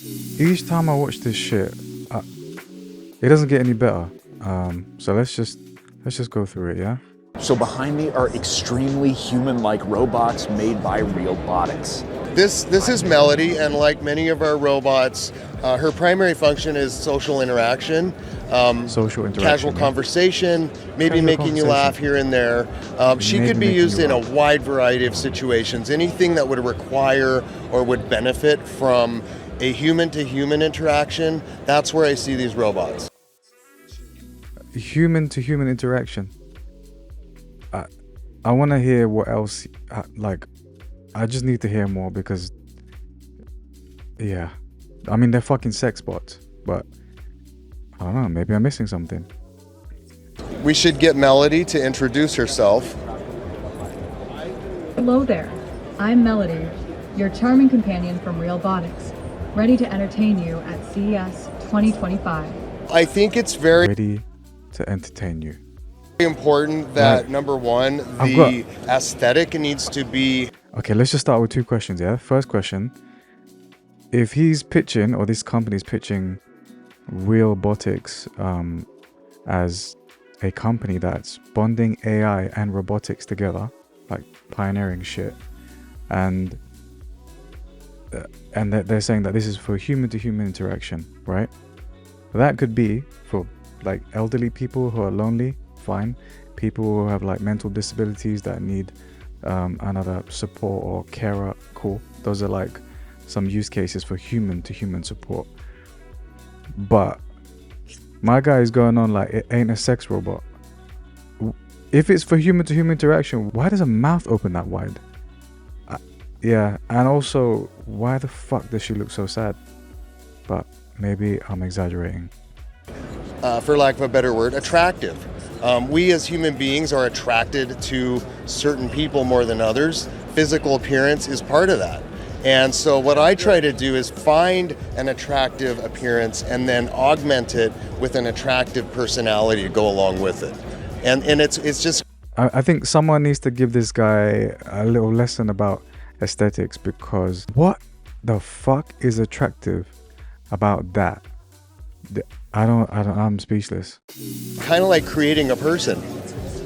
Each time I watch this shit, it doesn't get any better. So let's just go through it, yeah? So behind me are extremely human-like robots made by Realbotix. This is Melody, and like many of our robots, her primary function is social interaction. Social interaction. Casual conversation, maybe making you laugh here and there. She could be used in a wide variety of situations. Anything that would require or would benefit from a human-to-human interaction, that's where I see these robots. Human-to-human interaction. I want to hear what else, I just need to hear more because, yeah. I mean, they're fucking sex bots, but I don't know, maybe I'm missing something. We should get Melody to introduce herself. Hello there, I'm Melody, your charming companion from Realbotix, ready to entertain you at CES 2025. I think it's very Ready to entertain you. important that, number one, the aesthetic needs to be... Okay, let's just start with two questions, yeah? First question, if he's pitching, or this company's pitching Realbotix as a company that's bonding AI and robotics together, like pioneering shit, and they're saying that this is for human-to-human interaction, right? That could be for like elderly people who are lonely, fine. People who have like mental disabilities that need another support or carer, cool. Those are like some use cases for human-to-human support. But my guy is going on like it ain't a sex robot. If it's for human-to-human interaction, why does a mouth open that wide? Yeah, and also, why the fuck does she look so sad? But maybe I'm exaggerating. For lack of a better word, attractive. We as human beings are attracted to certain people more than others. Physical appearance is part of that. And so what I try to do is find an attractive appearance and then augment it with an attractive personality to go along with it. And it's just... I think someone needs to give this guy a little lesson about aesthetics, because what the fuck is attractive about that? I'm speechless. Kind of like creating a person.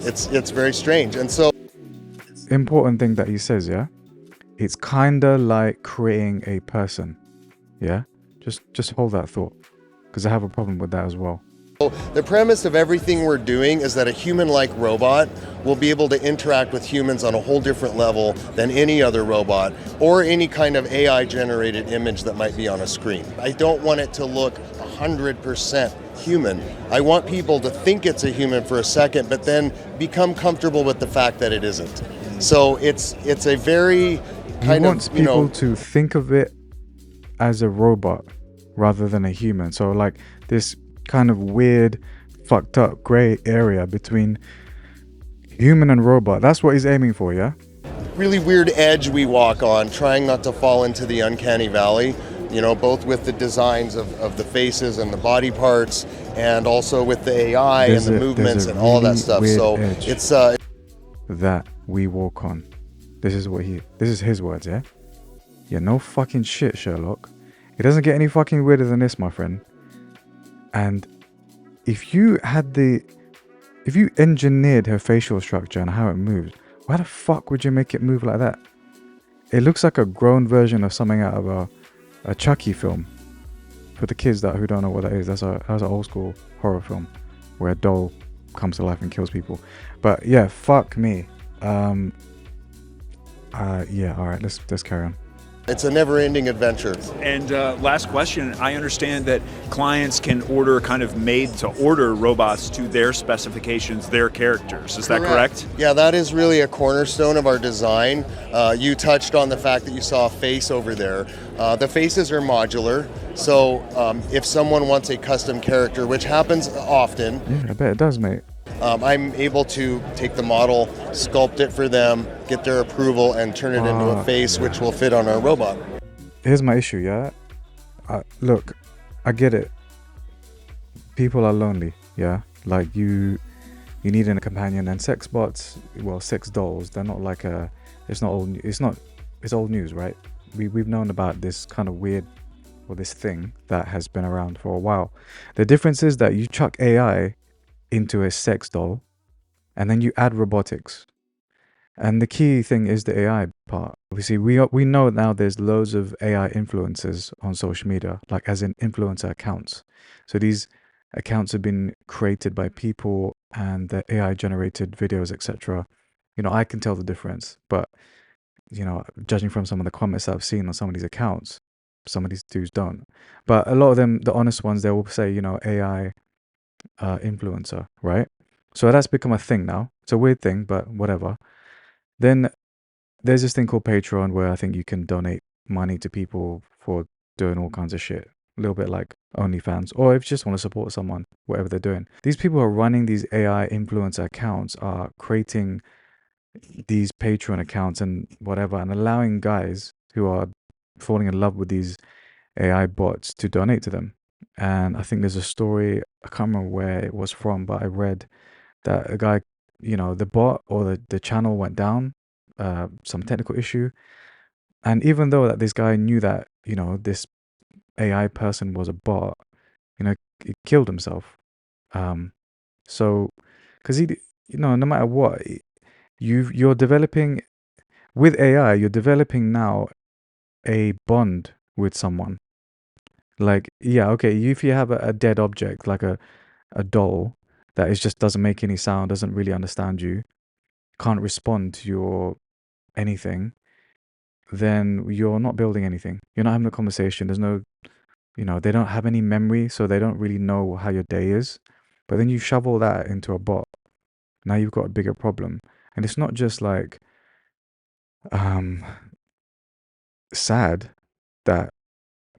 It's very strange. And so... Important thing that he says, yeah? It's kind of like creating a person, yeah? Just hold that thought, because I have a problem with that as well. The premise of everything we're doing is that a human-like robot will be able to interact with humans on a whole different level than any other robot or any kind of AI-generated image that might be on a screen. I don't want it to look 100% human. I want people to think it's a human for a second, but then become comfortable with the fact that it isn't. So it's a very kind of, He wants people to think of it as a robot rather than a human. So like this kind of weird, fucked up gray area between human and robot. That's what he's aiming for, yeah? Really weird edge we walk on, trying not to fall into the uncanny valley, you know, both with the designs of the faces and the body parts, and also with the AI and the movements and all of that stuff. So it's that we walk on. This is his words, yeah? Yeah, no fucking shit, Sherlock. It doesn't get any fucking weirder than this, my friend. And if you engineered her facial structure and how it moves, why the fuck would you make it move like that? It looks like a grown version of something out of a Chucky film. For the kids who don't know what that is, that's an old school horror film where a doll comes to life and kills people. But yeah, fuck me. Yeah, all right, let's carry on. It's a never-ending adventure. And last question, I understand that clients can order kind of made-to-order robots to their specifications, their characters. Is that correct? Yeah, that is really a cornerstone of our design. You touched on the fact that you saw a face over there. The faces are modular, so if someone wants a custom character, which happens often... Yeah, I bet it does, mate. I'm able to take the model, sculpt it for them, get their approval, and turn it into a face which will fit on our robot. Here's my issue, yeah? Look, I get it. People are lonely, yeah? Like you need a companion, and sex bots, well, sex dolls, they're not like it's old news, right? We've known about this kind of weird or this thing that has been around for a while. The difference is that you chuck AI into a sex doll and then you add robotics. And the key thing is the AI part. Obviously, we know now there's loads of AI influencers on social media, like as in influencer accounts. So these accounts have been created by people and the AI generated videos, etc. I can tell the difference, but judging from some of the comments that I've seen on some of these accounts, some of these dudes don't. But a lot of them, the honest ones, they will say, AI influencer, right? So that's become a thing now. It's a weird thing, but whatever. Then there's this thing called Patreon where I think you can donate money to people for doing all kinds of shit. A little bit like OnlyFans, or if you just want to support someone, whatever they're doing. These people who are running these AI influencer accounts are creating these Patreon accounts and whatever, and allowing guys who are falling in love with these AI bots to donate to them. And I think there's a story, I can't remember where it was from, but I read that a guy, the bot or the channel went down, some technical issue. And even though that this guy knew that, this AI person was a bot, he killed himself. So, because no matter what, you're developing with AI, you're developing now a bond with someone. Like, yeah, okay, if you have a dead object, like a doll that is just doesn't make any sound, doesn't really understand you, can't respond to your anything, then you're not building anything. You're not having a conversation. There's no, they don't have any memory, so they don't really know how your day is. But then you shovel that into a bot. Now you've got a bigger problem. And it's not just like um sad that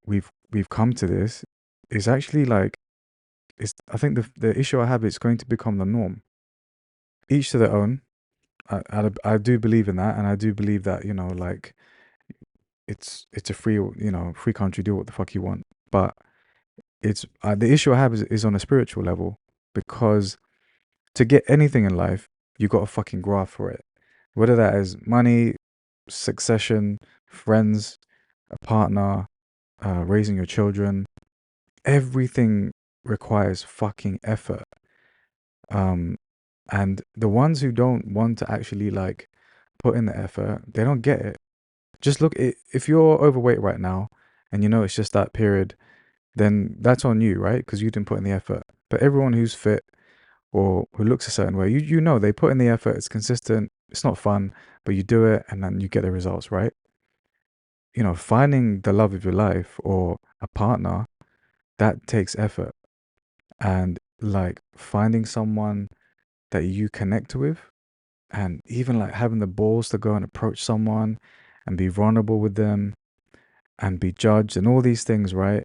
we've come to this. It's actually like I think the issue I have is going to become the norm. Each to their own. I do believe in that, and I do believe that like it's a free country. Do what the fuck you want. But it's the issue I have is on a spiritual level, because to get anything in life, you got to fucking graft for it. Whether that is money, succession, friends, a partner, raising your children, everything requires fucking effort. And the ones who don't want to actually like put in the effort, they don't get it. Just look, if you're overweight right now and it's just that period, then that's on you, right? Because you didn't put in the effort. But everyone who's fit or who looks a certain way, they put in the effort, it's consistent, it's not fun, but you do it and then you get the results, right? Finding the love of your life or a partner, that takes effort. And like finding someone that you connect with, and even like having the balls to go and approach someone and be vulnerable with them and be judged and all these things, right?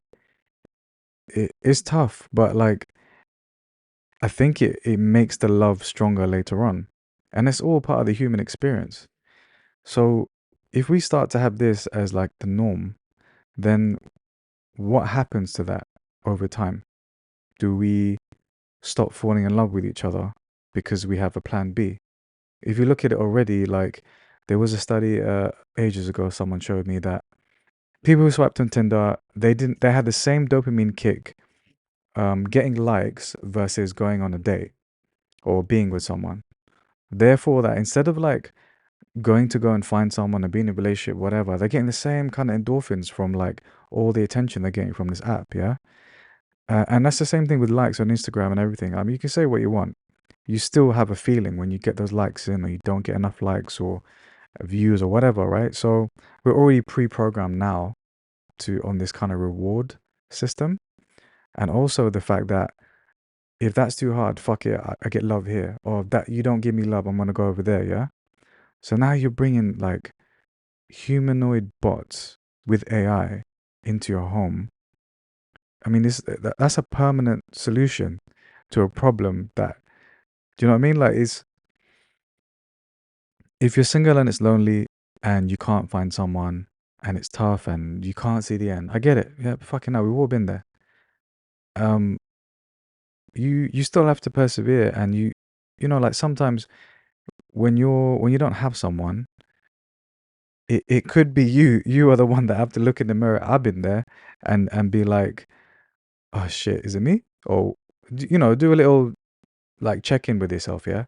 It is tough, but like I think it makes the love stronger later on. And it's all part of the human experience. So if we start to have this as like the norm, then what happens to that over time? Do we stop falling in love with each other because we have a plan B? If you look at it already, like there was a study ages ago, someone showed me that people who swiped on Tinder, they had the same dopamine kick getting likes versus going on a date or being with someone. Therefore, that instead of like going to go and find someone and be in a relationship, whatever, they're getting the same kind of endorphins from like all the attention they're getting from this app, yeah? And that's the same thing with likes on Instagram and everything. I mean, you can say what you want. You still have a feeling when you get those likes in or you don't get enough likes or views or whatever, right? So we're already pre-programmed now on this kind of reward system. And also the fact that if that's too hard, fuck it, I get love here. Or that you don't give me love, I'm gonna go over there, yeah? So now you're bringing like humanoid bots with AI into your home. I mean, that's a permanent solution to a problem that, do you know what I mean? Like, if you're single and it's lonely and you can't find someone and it's tough and you can't see the end, I get it. Yeah, fucking hell, we've all been there. Um, you still have to persevere, and like sometimes when you don't have someone, it could be you. You are the one that have to look in the mirror. I've been there, and be like, oh shit, is it me? Or do a little like check in with yourself, yeah.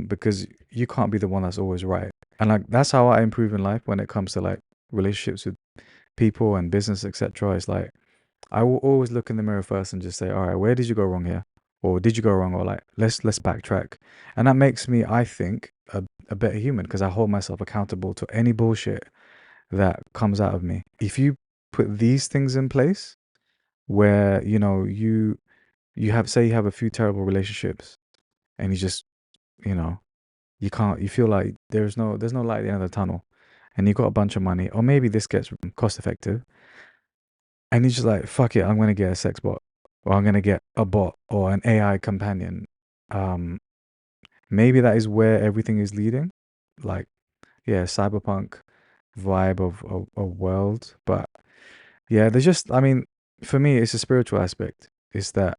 Because you can't be the one that's always right. And like that's how I improve in life when it comes to like relationships with people and business, etc. It's like I will always look in the mirror first and just say, all right, where did you go wrong here? Or did you go wrong? Or like let's backtrack. And that makes me, I think, a better human because I hold myself accountable to any bullshit that comes out of me. If you put these things in place where, you have, say you have a few terrible relationships and you just, you know, you feel like there's no light at the end of the tunnel, and you got a bunch of money, or maybe this gets cost effective, and you're just like, fuck it, I'm gonna get a sex bot, or I'm gonna get a bot or an AI companion. Um, maybe that is where everything is leading, like, yeah, cyberpunk vibe of a world. But yeah, there's just, I mean, for me, it's a spiritual aspect. It's that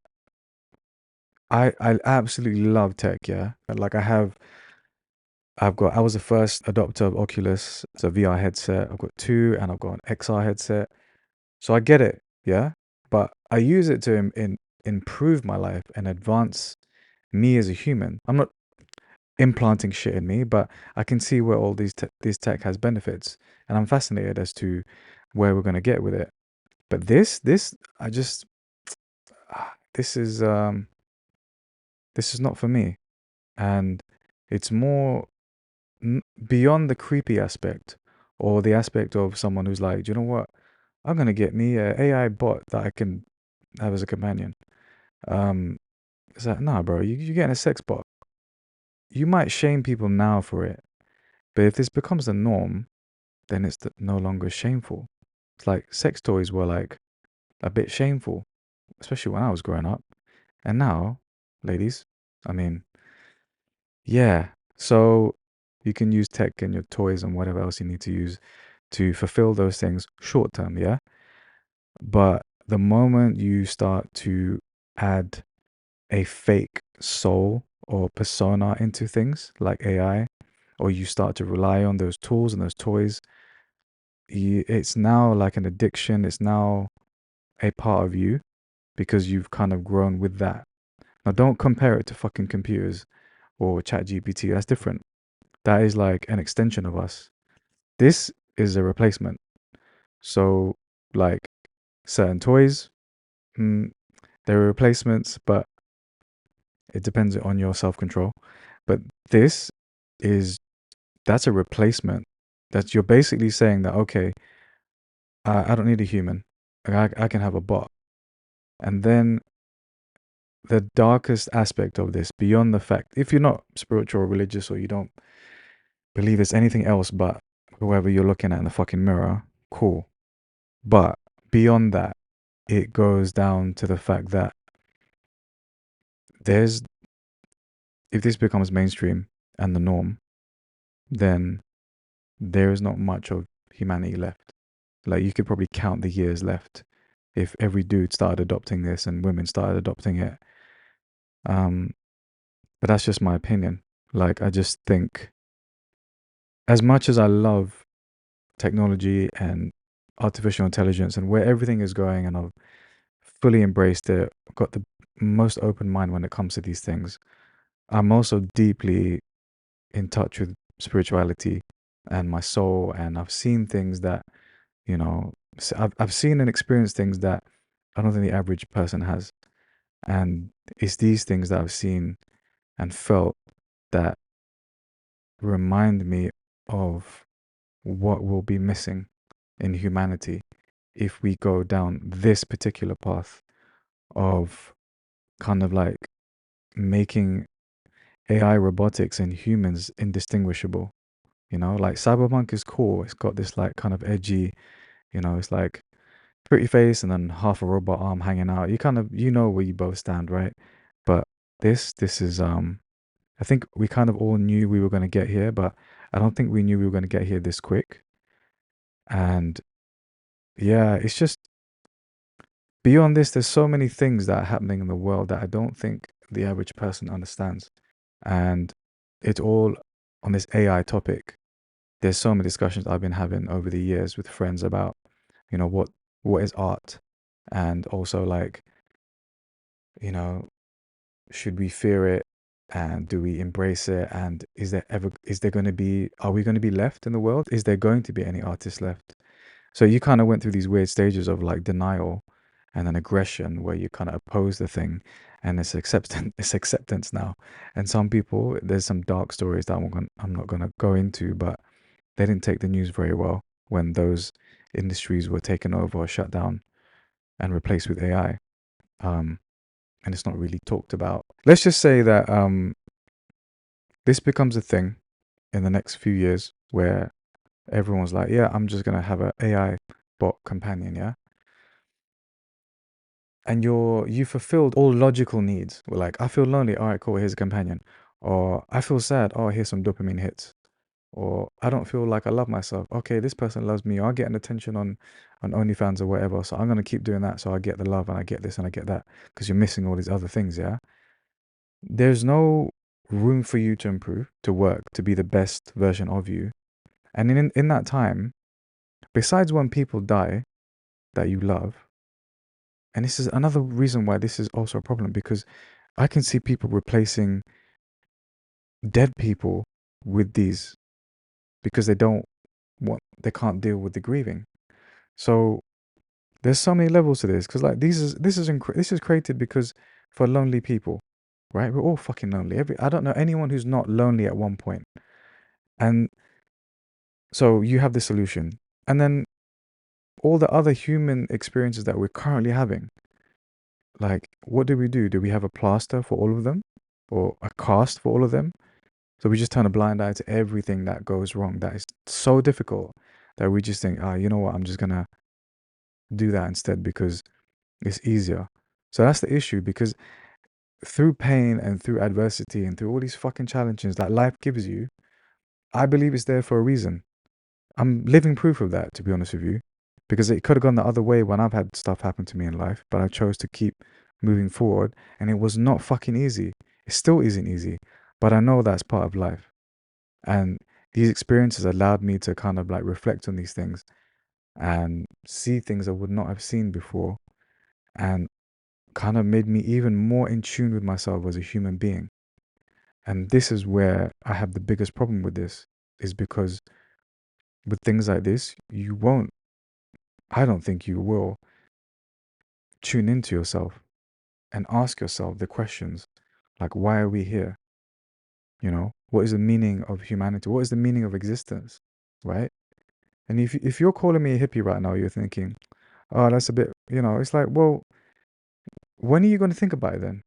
I absolutely love tech. Yeah, like I was the first adopter of Oculus, it's a VR headset. I've got two, and I've got an XR headset. So I get it, yeah. But I use it to improve my life and advance me as a human. I'm not implanting shit in me, but I can see where all these tech has benefits, and I'm fascinated as to where we're gonna get with it. But I just this is not for me, and it's more beyond the creepy aspect or the aspect of someone who's like, do you know what? I'm gonna get me a AI bot that I can have as a companion. Um, it's like, nah, bro, you're getting a sex bot. You might shame people now for it, but if this becomes the norm, then it's no longer shameful. It's like sex toys were like a bit shameful, especially when I was growing up. And now, ladies, I mean, yeah. So you can use tech and your toys and whatever else you need to use to fulfill those things short term, yeah? But the moment you start to add a fake soul or persona into things like AI, or you start to rely on those tools and those toys, it's now like an addiction. It's now a part of you because you've kind of grown with that. Now, don't compare it to fucking computers or ChatGPT. That's different. That is like an extension of us. This is a replacement. So, like certain toys, mm, they're replacements, but it depends on your self control. But this is that's a replacement. That's you're basically saying that okay, I don't need a human. I can have a bot. And then the darkest aspect of this, beyond the fact, if you're not spiritual or religious or you don't believe there's anything else but whoever you're looking at in the fucking mirror, cool. But beyond that, it goes down to the fact that there's if this becomes mainstream and the norm, then there is not much of humanity left. Like you could probably count the years left if every dude started adopting this and women started adopting it. Um, but that's just my opinion. Like I just think, as much as I love technology and artificial intelligence and where everything is going, and I've fully embraced it, I've got the most open mind when it comes to these things. I'm also deeply in touch with spirituality and my soul, and I've seen things that I've seen and experienced things that I don't think the average person has, and it's these things that I've seen and felt that remind me of what will be missing in humanity if we go down this particular path of kind of like making AI robotics and humans indistinguishable. Like cyberpunk is cool. It's got this like kind of edgy, it's like pretty face and then half a robot arm hanging out. You kind of where you both stand, right? But this is I think we kind of all knew we were going to get here, but I don't think we knew we were going to get here this quick. And yeah, it's just beyond this, there's so many things that are happening in the world that I don't think the average person understands. And it's all on this AI topic. there's so many discussions I've been having over the years with friends about, you know, what is art, and also like, you know, should we fear it, and do we embrace it, and is there going to be, are we going to be left in the world? Is there going to be any artists left? So you kind of went through these weird stages of like denial and then aggression, where you kind of oppose the thing, and it's acceptance. It's acceptance now. And some people, there's some dark stories that I'm not gonna go into, but they didn't take the news very well when those industries were taken over or shut down and replaced with AI. Um, and it's not really talked about. Let's just say that this becomes a thing in the next few years, where everyone's like, yeah, I'm just gonna have an AI bot companion, yeah. And you fulfilled all logical needs. We're like, I feel lonely. All right, cool. Here's a companion. Or I feel sad. Oh, here's some dopamine hits. Or I don't feel like I love myself. Okay, this person loves me. I'll get an attention on OnlyFans or whatever. So I'm gonna keep doing that. So I get the love and I get this and I get that, because you're missing all these other things. Yeah. There's no room for you to improve, to work, to be the best version of you. And in that time, besides when people die that you love, and this is another reason why this is also a problem, because I can see people replacing dead people with these, because they can't deal with the grieving. So there's so many levels to this, because like this is created because for lonely people, right? We're all fucking lonely. I don't know anyone who's not lonely at one point. And so you have the solution, and then all the other human experiences that we're currently having. Like, what do we do? Do we have a plaster for all of them, or a cast for all of them? So we just turn a blind eye to everything that goes wrong. That is so difficult that we just think, you know what, I'm just gonna do that instead because it's easier. So that's the issue, because through pain and through adversity and through all these fucking challenges that life gives you, I believe it's there for a reason. I'm living proof of that, to be honest with you, because it could have gone the other way when I've had stuff happen to me in life, but I chose to keep moving forward, and it was not fucking easy. It still isn't easy, but I know that's part of life. And these experiences allowed me to kind of like reflect on these things and see things I would not have seen before, and kind of made me even more in tune with myself as a human being. And this is where I have the biggest problem with this, is because with things like this, I don't think you will tune into yourself and ask yourself the questions like, why are we here? You know, what is the meaning of humanity? What is the meaning of existence? Right? And if you're calling me a hippie right now, you're thinking, oh, that's a bit, it's like, well, when are you going to think about it then?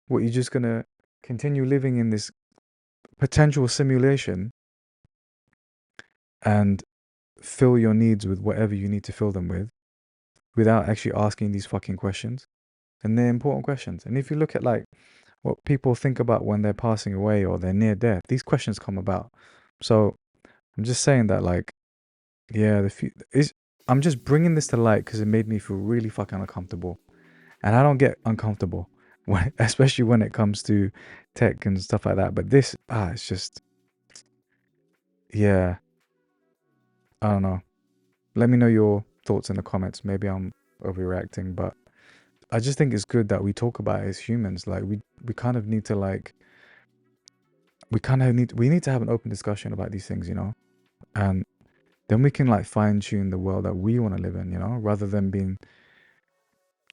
What, you're just going to continue living in this potential simulation and fill your needs with whatever you need to fill them with, without actually asking these fucking questions? And they're important questions. And if you look at like what people think about when they're passing away or they're near death, these questions come about. So I'm just saying that, like, yeah, I'm just bringing this to light because it made me feel really fucking uncomfortable. And I don't get uncomfortable, especially when it comes to tech and stuff like that. But this, it's just, yeah, I don't know. Let me know your thoughts in the comments. Maybe I'm overreacting, but I just think it's good that we talk about it as humans. Like we kind of need to we need to have an open discussion about these things, and then we can like fine tune the world that we want to live in, rather than being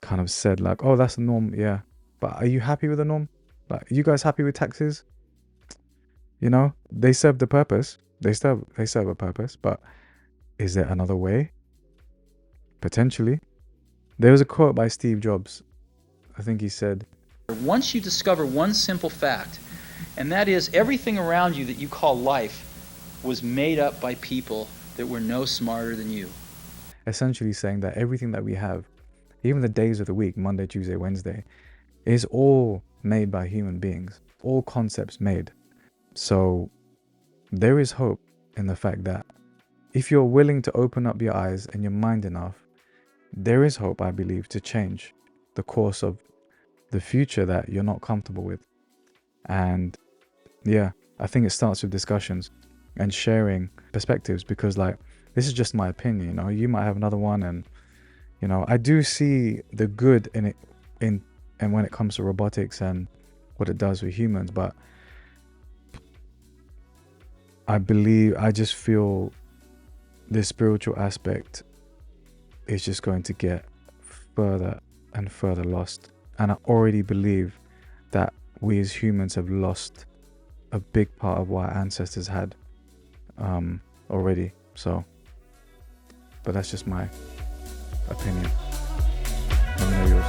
kind of said like, oh, that's the norm. Yeah, but are you happy with the norm? Like, are you guys happy with taxes? They serve the purpose. They serve a purpose, but is there another way? Potentially. There was a quote by Steve Jobs. I think he said, once you discover one simple fact, and that is everything around you that you call life was made up by people that were no smarter than you. Essentially saying that everything that we have, even the days of the week, Monday, Tuesday, Wednesday, is all made by human beings, all concepts made. So there is hope in the fact that if you're willing to open up your eyes and your mind enough, there is hope, I believe, to change the course of the future that you're not comfortable with. And yeah, I think it starts with discussions. and sharing perspectives, because like this is just my opinion, you know, you might have another one. And you know, I do see the good in it, and when it comes to robotics and what it does with humans, but I just feel the spiritual aspect is just going to get further and further lost. And I already believe that we as humans have lost a big part of what our ancestors had already. So, but that's just my opinion. Let me know yours.